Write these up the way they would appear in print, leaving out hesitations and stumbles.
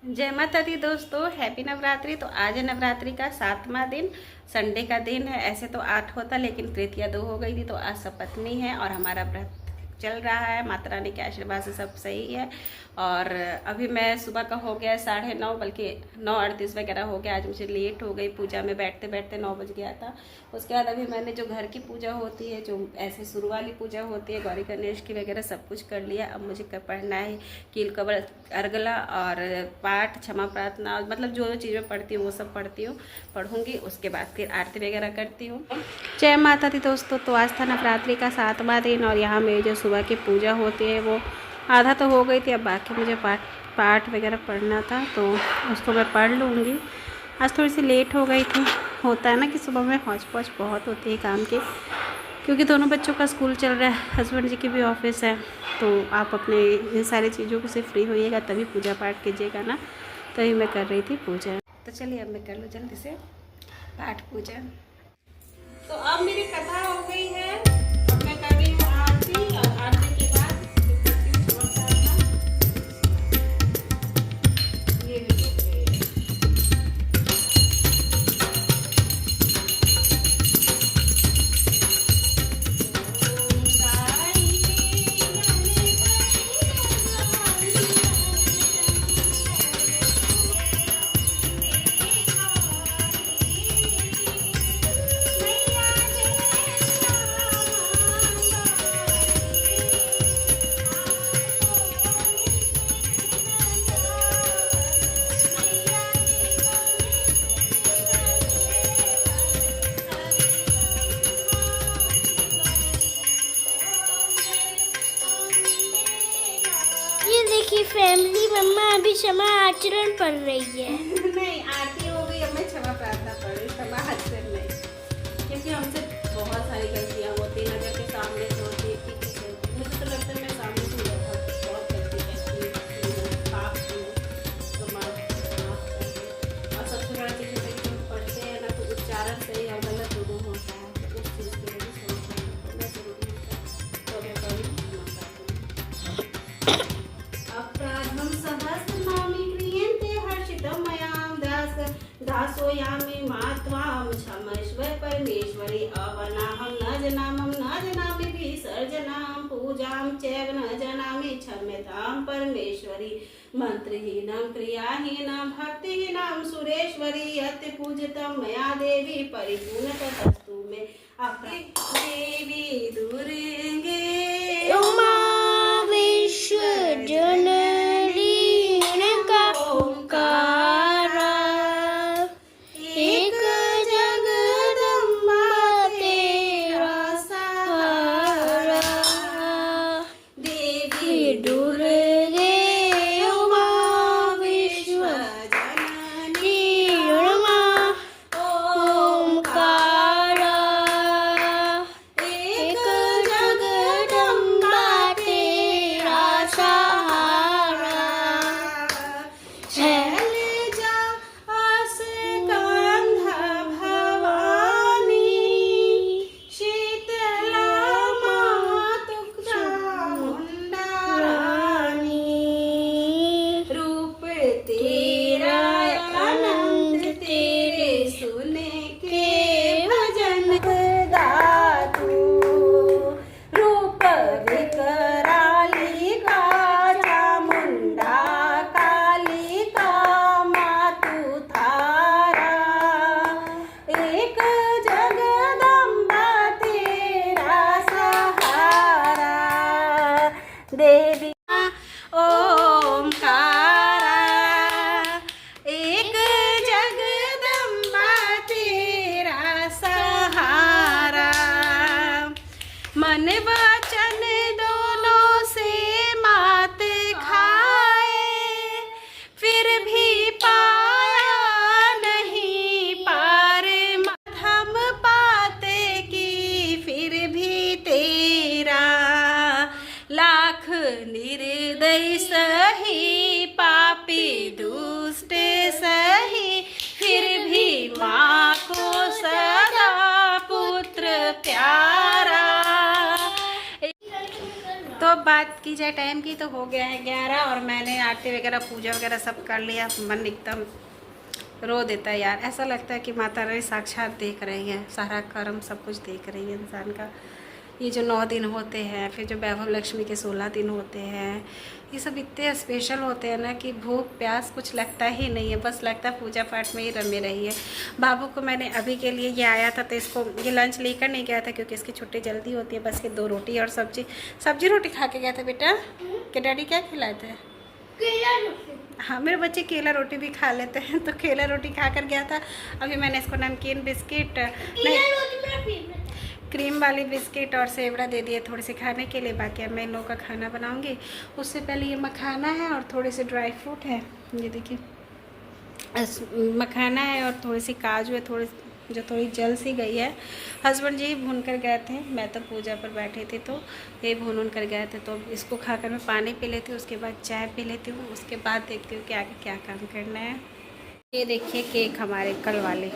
जय माता दी दोस्तों, हैप्पी नवरात्रि। तो आज है नवरात्रि का 7वां दिन, संडे का दिन है। ऐसे तो 8 होता, लेकिन तृतीया 2 हो गई थी, तो आज सप्तमी है और हमारा व्रत चल रहा है। माता रानी के आशीर्वाद से सब सही है। और अभी मैं सुबह का हो गया 9:30, बल्कि 9:38 वगैरह हो गया। आज मुझे लेट हो गई, पूजा में बैठते बैठते 9 बज गया था। उसके बाद अभी मैंने जो घर की पूजा होती है, जो ऐसे शुरू वाली पूजा होती है, गौरी गणेश की वगैरह सब कुछ कर लिया। अब मुझे पढ़ना है कील कवल अर्गला और पाठ, क्षमा प्रार्थना, मतलब जो जो चीज़ें पढ़ती हूँ वो सब पढ़ती हूँ, पढ़ूँगी। उसके बाद फिर आरती वगैरह करती हूँ। जय माता दी दोस्तों। तो आज था नवरात्रि का 7वां दिन और यहाँ मेरी जो सुबह की पूजा होती है वो आधा तो हो गई थी। अब बाकी मुझे पाठ वगैरह पढ़ना था, तो उसको मैं पढ़ लूँगी। आज थोड़ी सी लेट हो गई थी। होता है ना कि सुबह में हौच पौच बहुत होती है काम की, क्योंकि दोनों बच्चों का स्कूल चल रहा है, हस्बैंड जी की भी ऑफिस है। तो आप अपने इन सारी चीज़ों को से फ्री होइएगा तभी पूजा पाठ कीजिएगा ना। तभी मैं कर रही थी पूजा। तो चलिए अब मैं कर लूँ जल्दी से पाठ पूजा। तो अब मेरी कथा हो गई है। अब मैं कर रही हूँ आरती, और आरती के बाद करती हूँ क्षमा प्रार्थना। ये भी हो गई है। ये देखिए फैमिली, मम्मा अभी क्षमा आचरण पढ़ रही है। नहीं, आरती हो गई, अब मैं क्षमा प्रार्थना पढ़ रही, क्षमा आचरण नहीं, क्योंकि हमसे बहुत सारी गलतियाँ होती हैं। नजर के सामने से होती है, पीछे से होती है। मुझे तो लगता है मैं सामने से बहुत गलती करती हूँ, पाप हूँ, तो माफ कर दे। और सबसे बड़ा चीज़ है कि हम पढ़ते हैं ना, तो उच्चारण सही और गलत दोनों होता है, तो उस चीज़ के लिए भी सही करना जरूरी होता है। तो मैं कभी क्षमा प्रार्थना। अपराधं सहस्रनामी क्रियन्ते हर्षितं मयां दासोऽयामि मात्वां क्षमस्व परमेश्वरी। अवनाहं न जानामि विसर्जनां पूजां चैव न जानामि क्षम्यतां परमेश्वरी। मंत्रहीनं क्रियाहीनं भक्तिहीनं सुरेश्वरी। अति पूजितं मया देवी परिपूर्णतस्तु मे। देवी दुर्गे उमा विश्व जननी का ओंकारा, एक जगदम्बा तेरा सहारा। देवी दुर्गे उमा विश्व जननी उमा ओंकारा, एक जगदम्बा बात की जाए टाइम की तो हो गया है 11 और मैंने आरती वगैरह पूजा वगैरह सब कर लिया। मन एकदम रो देता है यार, ऐसा लगता है कि माता रानी साक्षात देख रही है, सारा कर्म सब कुछ देख रही है इंसान का। ये जो 9 दिन होते हैं, फिर जो वैभव लक्ष्मी के 16 दिन होते हैं, ये सब इतने स्पेशल होते हैं ना कि भूख प्यास कुछ लगता ही नहीं है, बस लगता है पूजा पाठ में ही रमे रही है। बाबू को मैंने अभी के लिए ये आया था तो इसको ये लंच लेकर नहीं गया था क्योंकि इसकी छुट्टी जल्दी होती है, बस ये 2 रोटी और सब्जी रोटी खा के गया था। बेटा कि डैडी क्या खिलाए थे? हाँ, मेरे बच्चे केला रोटी भी खा लेते हैं, तो केला रोटी खा कर गया था। अभी मैंने इसको नमकीन बिस्किट, क्रीम वाली बिस्किट और सेवड़ा दे दिए थोड़ी सी खाने के लिए। बाकी अब मैं इन लोगों का खाना बनाऊंगी। उससे पहले ये मखाना है और थोड़े से ड्राई फ्रूट है, ये देखिए मखाना है और थोड़ी सी काजू है, थोड़ी जल सी गई है। हस्बैंड जी भून कर गए थे, मैं तो पूजा पर बैठी थी तो ये भून कर गए थे। तो इसको खाकर मैं पानी पी लेती हूँ, उसके बाद चाय पी लेती हूँ, उसके बाद देखती हूँ कि आगे क्या काम करना है। ये देखिए केक हमारे कल वाले,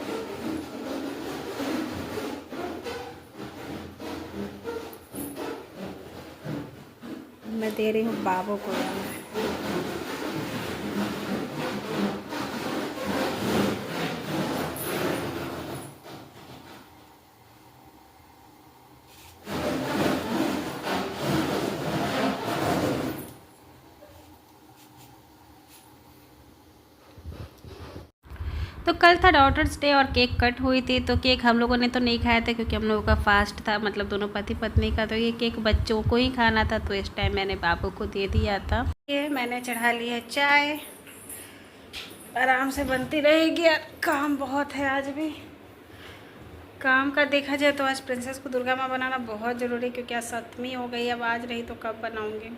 मैं दे रही हूँ बाबू को। तो कल था डॉटर्स डे और केक कट हुई थी, तो केक हम लोगों ने तो नहीं खाया था क्योंकि हम लोगों का फास्ट था, मतलब दोनों पति पत्नी का। तो ये केक बच्चों को ही खाना था, तो इस टाइम मैंने बाबू को दे दिया था। ये मैंने चढ़ा ली है चाय, आराम से बनती रहेगी यार, काम बहुत है आज भी। काम का देखा जाए तो आज प्रिंसेस को दुर्गा माँ बनाना बहुत ज़रूरी है क्योंकि आज 7वीं हो गई। अब आज रही तो कब बनाऊँगी?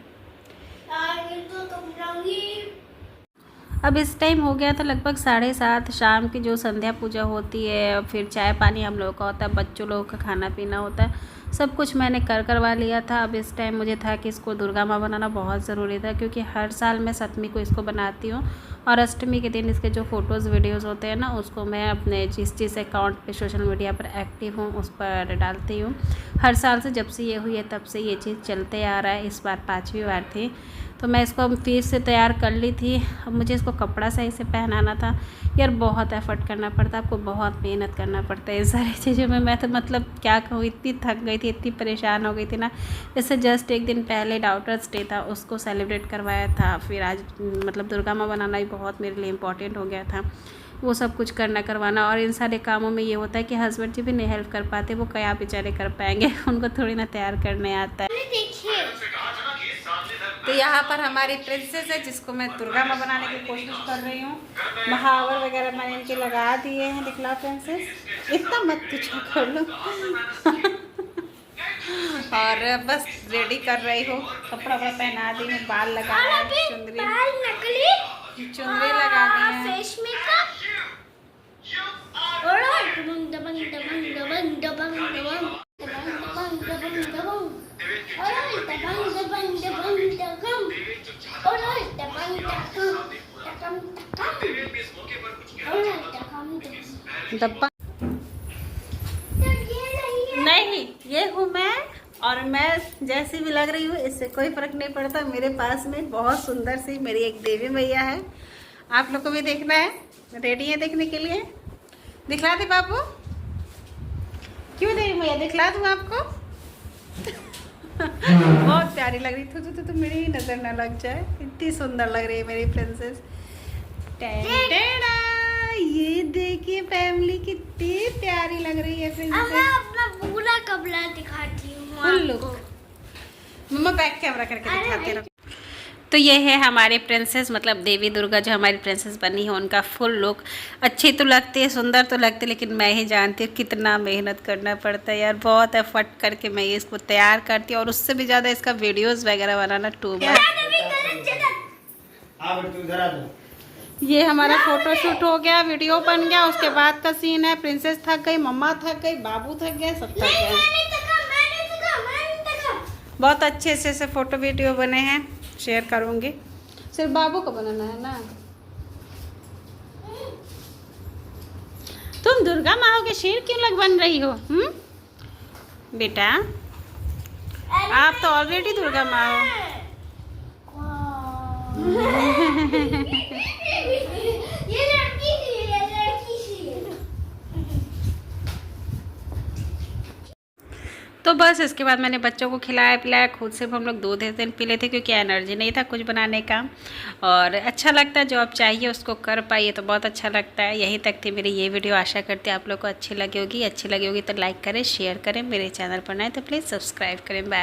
अब इस टाइम हो गया था लगभग 7:30 शाम की, जो संध्या पूजा होती है, फिर चाय पानी हम लोगों का होता है, बच्चों लोगों का खाना पीना होता है, सब कुछ मैंने करवा लिया था। अब इस टाइम मुझे था कि इसको दुर्गा माँ बनाना बहुत ज़रूरी था क्योंकि हर साल मैं 7वीं को इसको बनाती हूँ और अष्टमी के दिन इसके जो फ़ोटोज़ वीडियोज़ होते हैं ना, उसको मैं अपने जिस अकाउंट पे सोशल मीडिया पर एक्टिव हूँ उस पर डालती हूँ। हर साल से जब से ये हुई है तब से ये चीज़ चलते आ रहा है। इस बार 5वीं बार थी, तो मैं इसको फिर से तैयार कर ली थी। अब मुझे इसको कपड़ा सही से पहनाना था यार, बहुत एफर्ट करना पड़ता है, आपको बहुत मेहनत करना पड़ता है इस सारी चीज़ों में। मैं तो मतलब क्या कहूँ, इतनी थक गई थी, इतनी परेशान हो गई थी ना। जैसे जस्ट एक दिन पहले डॉटर्स डे था, उसको सेलिब्रेट करवाया था, फिर आज मतलब दुर्गा माँ बनाना भी बहुत मेरे लिए इम्पॉर्टेंट हो गया था, वो सब कुछ करवाना। और इन सारे कामों में ये होता है कि हस्बैंड जी भी नहीं हेल्प कर पाते, वो क्या बेचारे कर पाएंगे, उनको थोड़ी ना तैयार करने आता है। तो यहाँ पर हमारी प्रिंसेस है जिसको मैं दुर्गा माँ बनाने की कोशिश कर रही हूँ। महावर वगैरह मैंने इनके लगा दिए हैं, दिखला प्रिंसेस, इतना मत पीछा कर लो। और बस रेडी कर रही हूँ, कपड़ा वपड़ा पहना दी हूँ, बाल लगाना है, चुंदरी लगानी है। डब्बा नहीं, ये हूँ मैं, और मैं जैसी भी लग रही हूँ इससे कोई फर्क नहीं पड़ता। मेरे पास में बहुत सुंदर सी मेरी एक देवी मैया है, आप लोग को भी देखना है, रेडी है देखने के लिए? दिखला दे बाबू, क्यों देवी मैया दिखला दूँ आपको? बहुत प्यारी लग रही थी, तो मेरी ही नजर ना लग जाए, इतनी सुंदर लग रही है मेरी प्रिंसेस। ये देखिए फैमिली कितनी प्यारी लग रही है प्रिंसेस। मैं अपना पूरा कपड़ा दिखाती हूँ आपको। मम्मा बैक कैमरा करके दिखाते रहो। तो ये है हमारे प्रिंसेस, मतलब देवी दुर्गा जो हमारी प्रिंसेस बनी है, उनका फुल लुक। अच्छी तो लगती है, सुंदर तो लगती है, लेकिन मैं ही जानती हूँ कितना मेहनत करना पड़ता है यार, बहुत एफर्ट करके मैं ये इसको तैयार करती हूँ, और उससे भी ज़्यादा इसका वीडियोज़ वगैरह बनाना टू मच। ये हमारा फोटो शूट हो गया, वीडियो बन गया, उसके बाद का सीन है प्रिंसेस थक गई, मम्मा थक गई, बाबू थक गए, सब थक गए। बहुत अच्छे से फोटो वीडियो बने हैं, शेयर करूँगी। सिर्फ बाबू को बनाना है ना। तुम दुर्गा माँ के शेर क्यों बन रही हो? बेटा आप तो ऑलरेडी दुर्गा माँ हो। ये लड़की की है, लड़की की है। तो बस इसके बाद मैंने बच्चों को खिलाया पिलाया, खुद सिर्फ हम लोग दूध दिन पी लेते क्योंकि एनर्जी नहीं था कुछ बनाने का। और अच्छा लगता है जो आप चाहिए उसको कर पाइए तो बहुत अच्छा लगता है। यहीं तक थी मेरी ये वीडियो, आशा करती है आप लोग को अच्छी लगी होगी। तो लाइक करें, शेयर करें, मेरे चैनल पर नए तो प्लीज़ सब्सक्राइब करें। बाय।